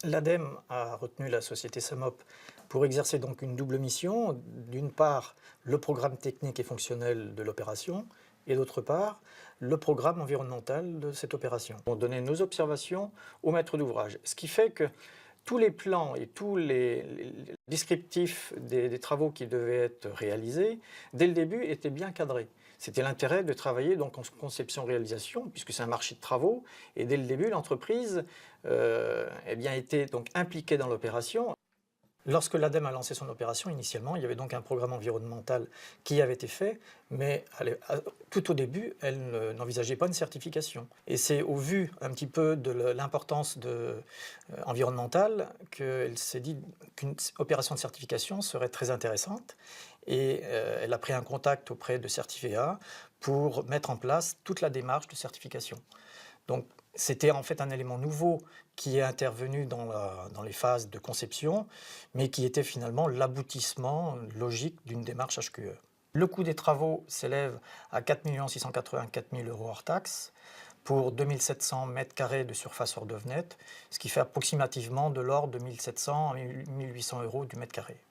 L'ADEME a retenu la société SAMOP pour exercer donc une double mission. D'une part, le programme technique et fonctionnel de l'opération, et d'autre part, le programme environnemental de cette opération. On donnait nos observations au maître d'ouvrage, ce qui fait que tous les plans et tous les descriptifs des travaux qui devaient être réalisés, dès le début, étaient bien cadrés. C'était l'intérêt de travailler donc en conception-réalisation, puisque c'est un marché de travaux, et dès le début, l'entreprise eh bien, était donc impliquée dans l'opération. Lorsque l'ADEME a lancé son opération, initialement, il y avait donc un programme environnemental qui avait été fait, mais tout au début, elle n'envisageait pas une certification. Et c'est au vu un petit peu de l'importance environnementale qu'elle s'est dit qu'une opération de certification serait très intéressante. Et elle a pris un contact auprès de Certiféa pour mettre en place toute la démarche de certification. Donc, c'était en fait un élément nouveau qui est intervenu dans les phases de conception, mais qui était finalement l'aboutissement logique d'une démarche HQE. Le coût des travaux s'élève à 4 684 000 € hors taxes pour 2700 m² de surface hors d'œuvre nette, ce qui fait approximativement de l'ordre de 1700 à 1800 € du mètre carré.